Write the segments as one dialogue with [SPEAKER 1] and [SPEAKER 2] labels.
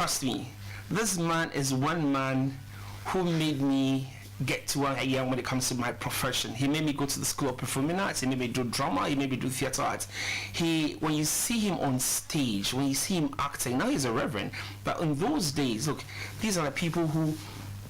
[SPEAKER 1] trust me, this man is one man who made me get to where I am when it comes to my profession. He made me go to the School of Performing Arts. He made me do drama. He made me do theatre arts. When you see him on stage, when you see him acting, now he's a reverend, but in those days, look, these are the people who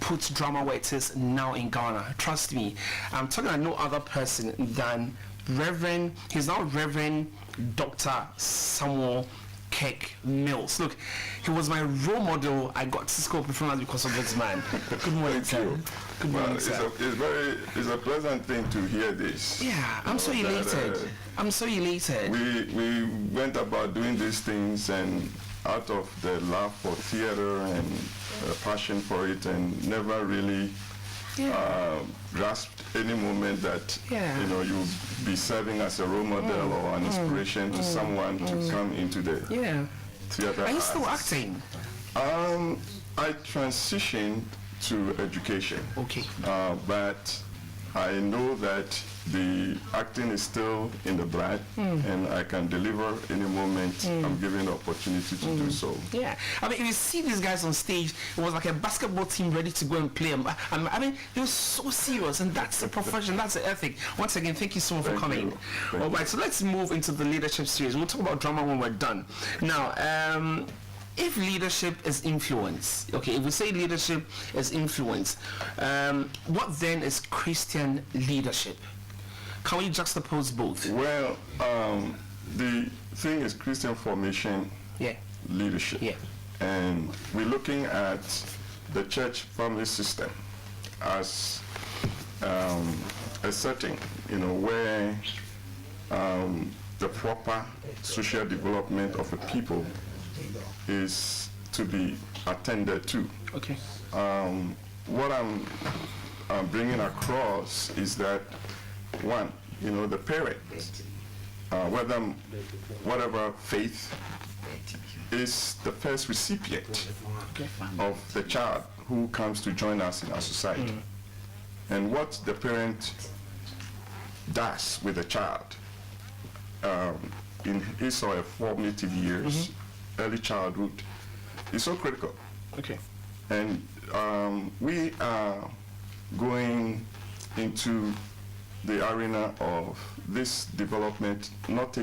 [SPEAKER 1] put drama where it is now in Ghana. Trust me, I'm talking about no other person than Reverend. He's now Reverend Dr. Samuel Kirk Mills. Look, he was my role model. I got to School of Performance because of this man. Good morning, sir. Good morning, sir.
[SPEAKER 2] It's a pleasant thing to hear this.
[SPEAKER 1] Yeah, I'm so elated. I'm so elated.
[SPEAKER 2] We went about doing these things and out of the love for theater and passion for it, and never really grasped any moment that you'll be serving as a role model or an inspiration to someone to come into the theater.
[SPEAKER 1] Are you still acting?
[SPEAKER 2] I transitioned to education.
[SPEAKER 1] Okay.
[SPEAKER 2] But I know that the acting is still in the blood, and I can deliver any moment I'm given the opportunity to do so.
[SPEAKER 1] Yeah, I mean, if you see these guys on stage, it was like a basketball team ready to go and play. I mean, they were so serious, and that's the profession, that's the ethic. Once again, thank you so much for coming. All right, so let's move into the leadership series. We'll talk about drama when we're done. Now, if leadership is influence, okay, if we say leadership is influence, what then is Christian leadership? Can we juxtapose both?
[SPEAKER 2] Well, the thing is Christian formation, leadership. Yeah. And we're looking at the church family system as a setting, where the proper social development of a people is to be attended to.
[SPEAKER 1] Okay.
[SPEAKER 2] What I'm bringing across is that one, the parent, whatever faith, is the first recipient of the child who comes to join us in our society. And what the parent does with the child in his or her formative years, early childhood, is so critical.
[SPEAKER 1] Okay.
[SPEAKER 2] And we are going into the arena of this development not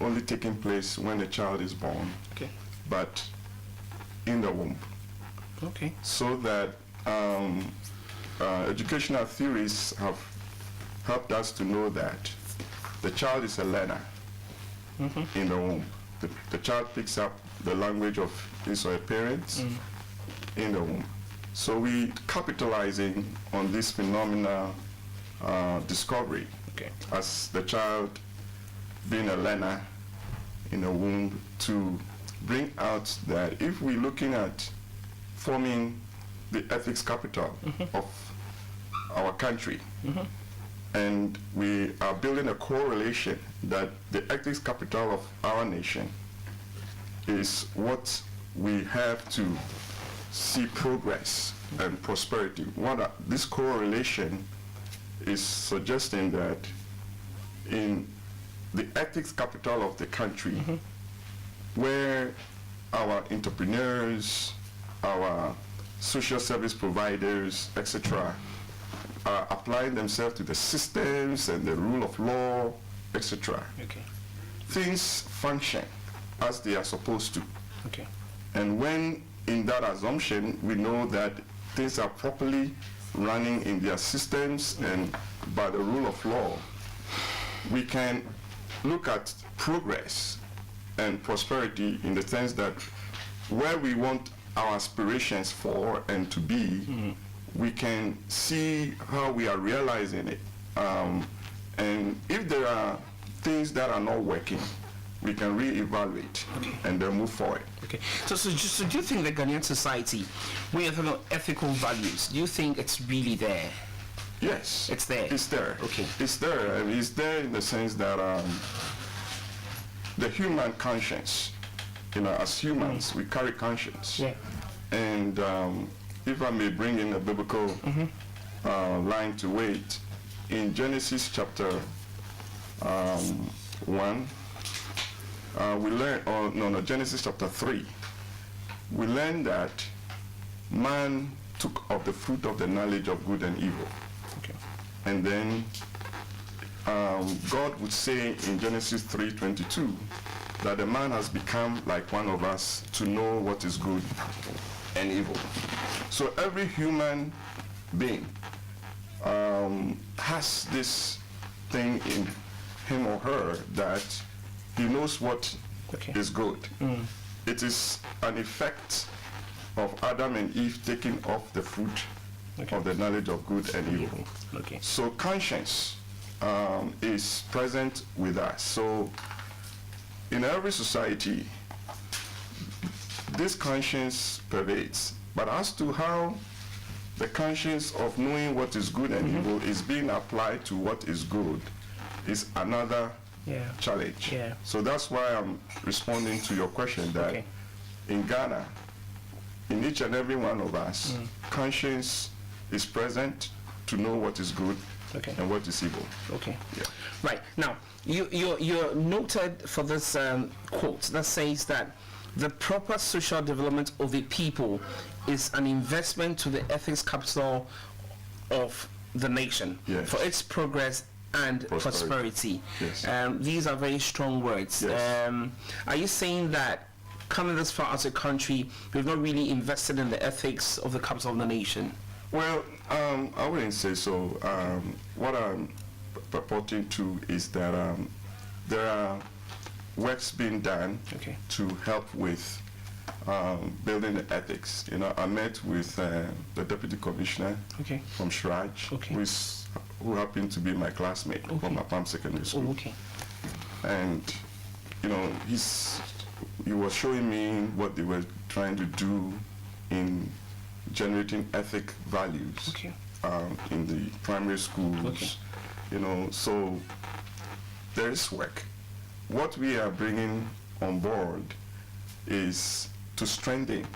[SPEAKER 2] only taking place when a child is born, but in the womb.
[SPEAKER 1] Okay.
[SPEAKER 2] So that educational theories have helped us to know that the child is a learner in the womb. The child picks up the language of his or her parents in the womb. So we capitalizing on this phenomenal discovery as the child being a learner in the womb, to bring out that if we're looking at forming the ethics capital of our country, and we are building a correlation that the ethics capital of our nation is what we have to see progress and prosperity. This correlation is suggesting that in the ethics capital of the country, where our entrepreneurs, our social service providers, etc., are applying themselves to the systems and the rule of law, etc., things function as they are supposed to. And when in that assumption we know that things are properly running in their systems and by the rule of law, we can look at progress and prosperity in the sense that where we want our aspirations for and to be, we can see how we are realizing it. And if there are things that are not working, we can re-evaluate and then move forward.
[SPEAKER 1] So do you think the Ghanaian society, when you're talking about ethical values, do you think it's really there?
[SPEAKER 2] Yes.
[SPEAKER 1] It's there?
[SPEAKER 2] It's there. It's there. I mean, it's there in the sense that the human conscience, as humans, we carry conscience. And if I may bring in a biblical line to it, in Genesis chapter 1, we learn, Genesis chapter 3, we learn that man took of the fruit of the knowledge of good and evil.
[SPEAKER 1] Okay.
[SPEAKER 2] And then God would say in Genesis 3:22 that the man has become like one of us to know what is good and evil. So every human being has this thing in him or her that he knows what is good. It is an effect of Adam and Eve taking off the fruit of the knowledge of good and evil.
[SPEAKER 1] Okay.
[SPEAKER 2] So conscience is present with us. So in every society, this conscience pervades. But as to how the conscience of knowing what is good and evil is being applied to what is good is another challenge. So that's why I'm responding to your question that in Ghana, in each and every one of us, conscience is present to know what is good and what is evil.
[SPEAKER 1] Okay. Yeah. Right. Now, you're noted for this quote that says that the proper social development of a people is an investment to the ethics capital of the nation for its progress and prosperity.
[SPEAKER 2] Yes.
[SPEAKER 1] These are very strong words.
[SPEAKER 2] Yes.
[SPEAKER 1] Are you saying that coming this far as a country, we've not really invested in the ethics of the capital of the nation?
[SPEAKER 2] Well, I wouldn't say so. What I'm purporting to is that there are works being done to help with building the ethics. You know, I met with the deputy commissioner from Shraj, who happened to be my classmate from Apam Secondary School. And you know, he was showing me what they were trying to do in generating ethic values in the primary schools. You know, so there is work. What we are bringing on board is to strengthen,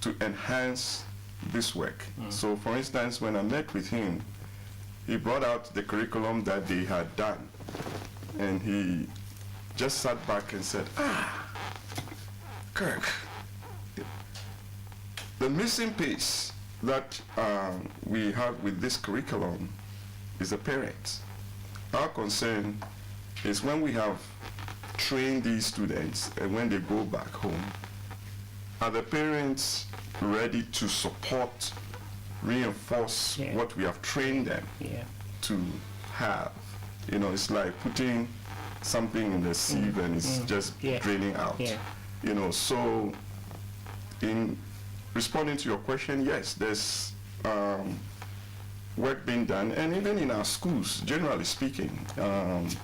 [SPEAKER 2] to enhance this work. So for instance, when I met with him, he brought out the curriculum that they had done, and he just sat back and said, Kirk, the missing piece that we have with this curriculum is the parents. Our concern is when we have trained these students and when they go back home, are the parents ready to support, reinforce what we have trained them to have? You know, it's like putting something in the sieve and it's just draining out. You know, so in responding to your question, yes, there's work being done, and even in our schools, generally speaking,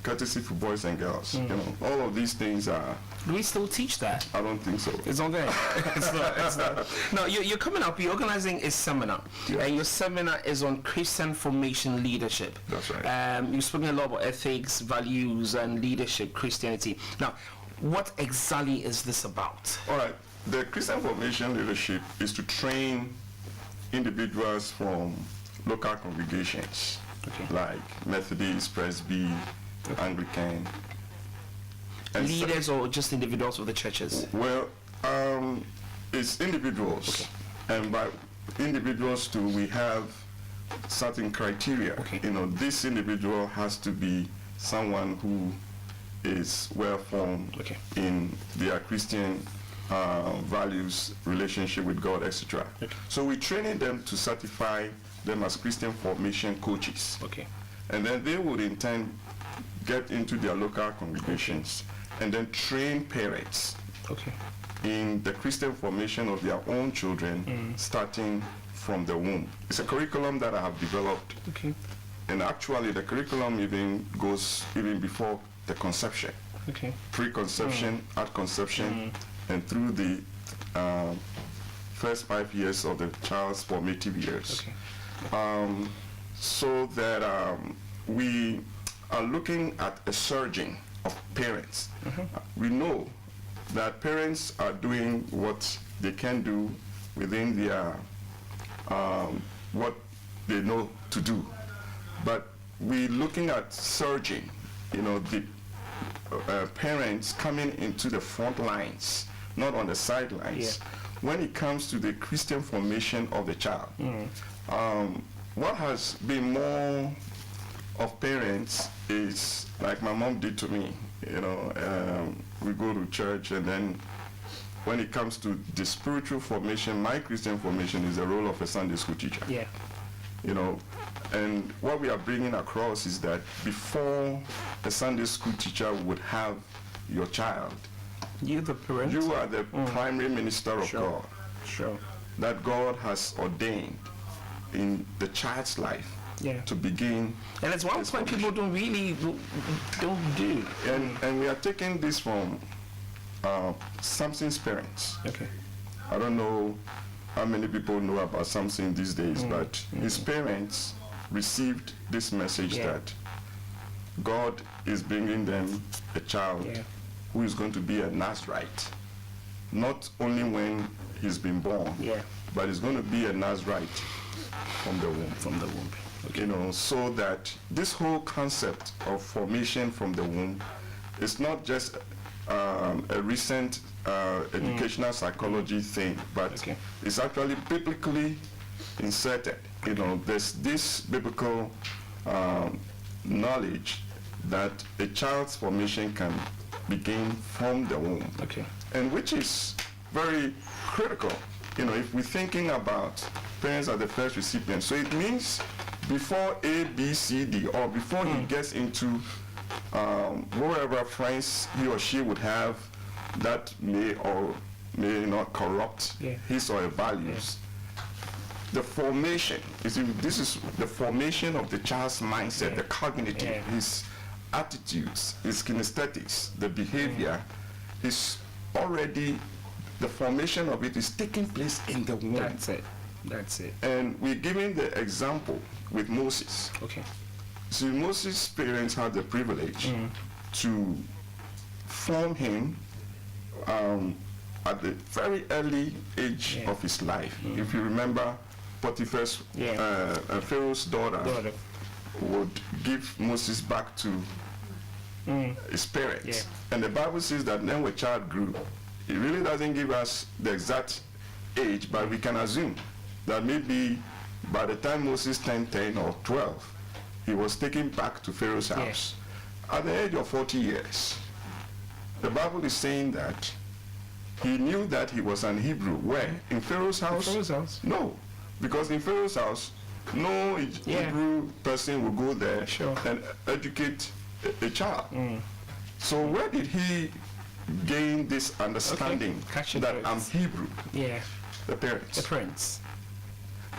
[SPEAKER 2] courtesy for boys and girls, you know, all of these things are...
[SPEAKER 1] Do we still teach that?
[SPEAKER 2] I don't think so.
[SPEAKER 1] It's not there. It's not. No, you're coming up, you're organizing a seminar, and your seminar is on Christian formation leadership.
[SPEAKER 2] That's right.
[SPEAKER 1] You've spoken a lot about ethics, values, and leadership, Christianity. Now, what exactly is this about?
[SPEAKER 2] All right. The Christian formation leadership is to train individuals from local congregations like Methodist, Presby, Anglican. And
[SPEAKER 1] leaders or just individuals of the churches?
[SPEAKER 2] Well, it's individuals. And by individuals too, we have certain criteria. You know, this individual has to be someone who is well formed in their Christian values, relationship with God, etc. So we're training them to certify them as Christian formation coaches. And then they would in turn get into their local congregations and then train parents in the Christian formation of their own children starting from the womb. It's a curriculum that I have developed. And actually the curriculum even goes even before the conception. Pre-conception, at conception, and through the first 5 years of the child's formative years. So that we are looking at a surging of parents. We know that parents are doing what they can do within their what they know to do, but we're looking at surging, you know, the parents coming into the front lines, not on the sidelines, when it comes to the Christian formation of the child, what has been more of parents is like my mom did to me. You know, we go to church, and then when it comes to the spiritual formation, my Christian formation is the role of a Sunday school teacher.
[SPEAKER 1] Yeah.
[SPEAKER 2] You know, and what we are bringing across is that before a Sunday school teacher would have your child,
[SPEAKER 1] you the parent,
[SPEAKER 2] you are the primary minister of God.
[SPEAKER 1] Sure.
[SPEAKER 2] That God has ordained in the child's life.
[SPEAKER 1] Yeah.
[SPEAKER 2] To begin.
[SPEAKER 1] And that's one point people don't really don't do.
[SPEAKER 2] And we are taking this from Samson's parents.
[SPEAKER 1] Okay.
[SPEAKER 2] I don't know how many people know about Samson these days, but his parents received this message that God is bringing them a child who is going to be a Nazarite. Not only when he's been born, but he's going to be a Nazarite from the womb.
[SPEAKER 1] From the womb. Okay.
[SPEAKER 2] You know, so that this whole concept of formation from the womb is not just a recent educational psychology thing, but it's actually biblically inserted. You know, there's this biblical knowledge that a child's formation can begin from the womb, and which is very critical. You know, if we're thinking about parents are the first recipient, so it means before A, B, C, D, or before he gets into whatever friends he or she would have that may or may not corrupt his or her values. The formation, you see, this is the formation of the child's mindset, the cognitive, his attitudes, his kinesthetics, the behavior is already, the formation of it is taking place in the womb.
[SPEAKER 1] That's it. That's it.
[SPEAKER 2] And we're giving the example with Moses.
[SPEAKER 1] Okay.
[SPEAKER 2] See, Moses' parents had the privilege to form him at the very early age of his life. If you remember, Potiphar's Pharaoh's daughter would give Moses back to his parents. And the Bible says that when the child grew, it really doesn't give us the exact age, but we can assume that maybe by the time Moses turned 10 or 12, he was taken back to Pharaoh's house. At the age of 40 years, the Bible is saying that he knew that he was an Hebrew. Where? In Pharaoh's house?
[SPEAKER 1] In Pharaoh's house?
[SPEAKER 2] No, because in Pharaoh's house, no Hebrew person will go there and educate a child. So where did he gain this understanding that I'm Hebrew? The parents.
[SPEAKER 1] The parents.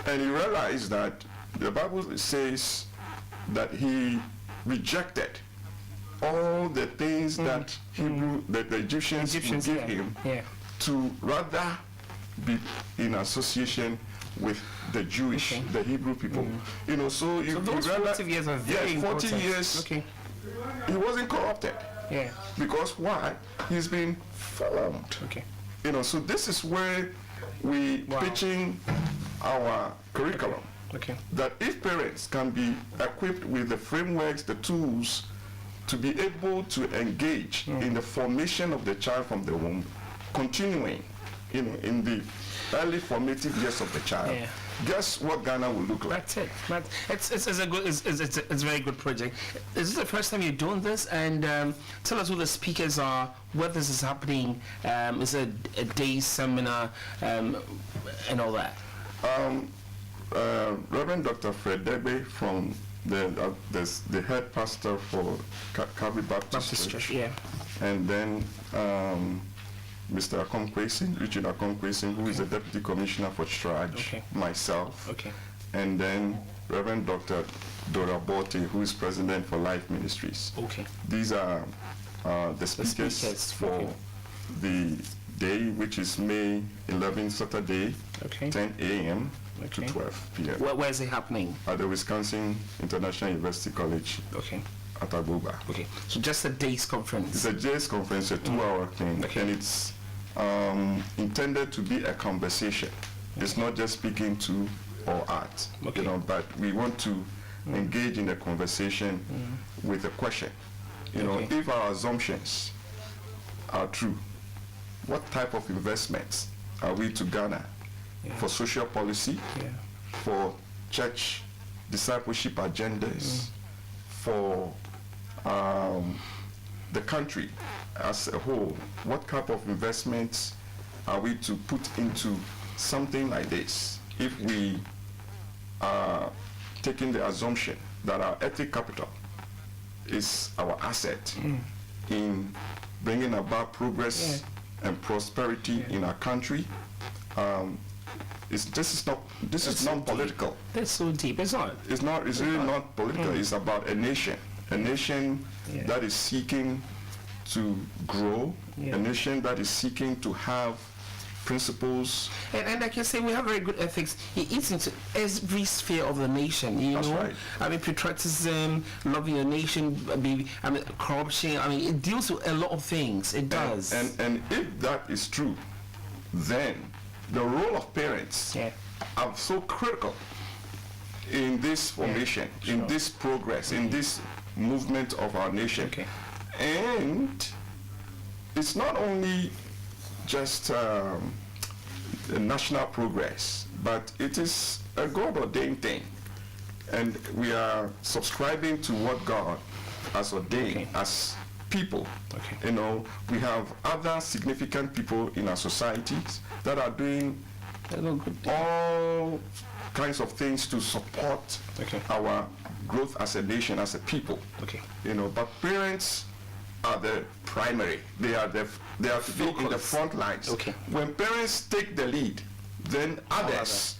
[SPEAKER 2] And he realized that the Bible says that he rejected all the things that that the Egyptians would give him to rather be in association with the Jewish, the Hebrew people. You know, so you
[SPEAKER 1] those
[SPEAKER 2] realize
[SPEAKER 1] 40 years are very important.
[SPEAKER 2] 40 years, he wasn't corrupted. Because why? He's been formed. You know, so this is where we pitching our curriculum. That if parents can be equipped with the frameworks, the tools to be able to engage in the formation of the child from the womb, continuing, you know, in the early formative years of the child, guess what Ghana will look like?
[SPEAKER 1] That's it. But it's a good, it's a very good project. Is this the first time you're doing this? And tell us who the speakers are, where this is happening. Is it a day seminar and all that?
[SPEAKER 2] Reverend Dr. Fred Degbe from the head pastor for Calvary Baptist Church. And then Mr. Akonkwesi, Richard Akonkwesi, who is the Deputy Commissioner for Strage, myself, and then Reverend Dr. Dora Bote, who is President for Life Ministries. These are the speakers for the day, which is May 11, Saturday, 10 a.m. to 12 p.m.
[SPEAKER 1] Where is it happening?
[SPEAKER 2] At the Wisconsin International University College at Agoba.
[SPEAKER 1] So just a day's conference?
[SPEAKER 2] It's a day's conference, a 2-hour thing, and it's intended to be a conversation. It's not just speaking to or art, you know, but we want to engage in a conversation with a question. You know, if our assumptions are true, what type of investments are we to Ghana for social policy, for church discipleship agendas, for the country as a whole? What type of investments are we to put into something like this if we are taking the assumption that our ethnic capital is our asset in bringing about progress and prosperity in our country? This is not political.
[SPEAKER 1] That's so deep. It's not.
[SPEAKER 2] It's really not political. It's about a nation that is seeking to grow, a nation that is seeking to have principles.
[SPEAKER 1] And I can say we have very good ethics. It eats into every sphere of the nation, you
[SPEAKER 2] That's
[SPEAKER 1] know.
[SPEAKER 2] right.
[SPEAKER 1] I mean, patriotism, loving your nation, corruption. I mean, it deals with a lot of things. It does.
[SPEAKER 2] And if that is true, then the role of parents are so critical in this formation, in this progress, in this movement of our nation. And it's not only just a national progress, but it is a God-ordained thing. And we are subscribing to what God has ordained as people. You know, we have other significant people in our societies that are doing all kinds of things to support our growth as a nation, as a people. You know, but parents are the primary. They are to be in the front lines. When parents take the lead, then others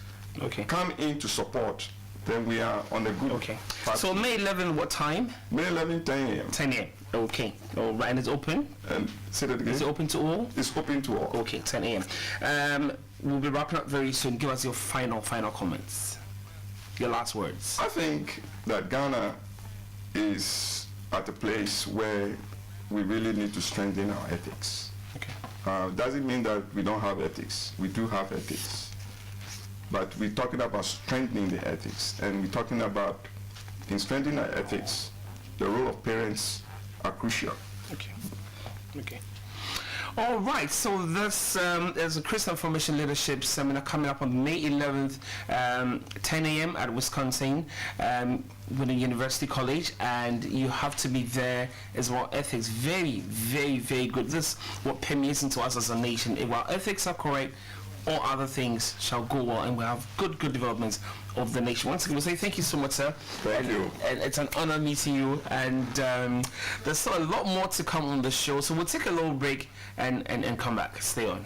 [SPEAKER 2] come in to support. Then we are on a good path.
[SPEAKER 1] So May 11, what time?
[SPEAKER 2] May 11, 10 a.m.
[SPEAKER 1] 10 a.m. Okay. All right. And it's open?
[SPEAKER 2] And say that again.
[SPEAKER 1] Is it open to all?
[SPEAKER 2] It's open to all.
[SPEAKER 1] Okay, 10 a.m. We'll be wrapping up very soon. Give us your final comments. Your last words.
[SPEAKER 2] I think that Ghana is at a place where we really need to strengthen our ethics. Doesn't mean that we don't have ethics. We do have ethics. But we're talking about strengthening the ethics. And we're talking about, in strengthening our ethics, the role of parents are crucial.
[SPEAKER 1] All right, so this is a Christian Formation Leadership Seminar coming up on May 11th, 10 a.m. at Wisconsin, Within University College, and you have to be there as well. Ethics, very, very, very good. This is what permeates into us as a nation. If our ethics are correct, all other things shall go well, and we'll have good developments of the nation. Once again, we'll say thank you so much, sir.
[SPEAKER 2] Thank you.
[SPEAKER 1] And it's an honor meeting you, and there's still a lot more to come on the show, so we'll take a little break and come back. Stay on.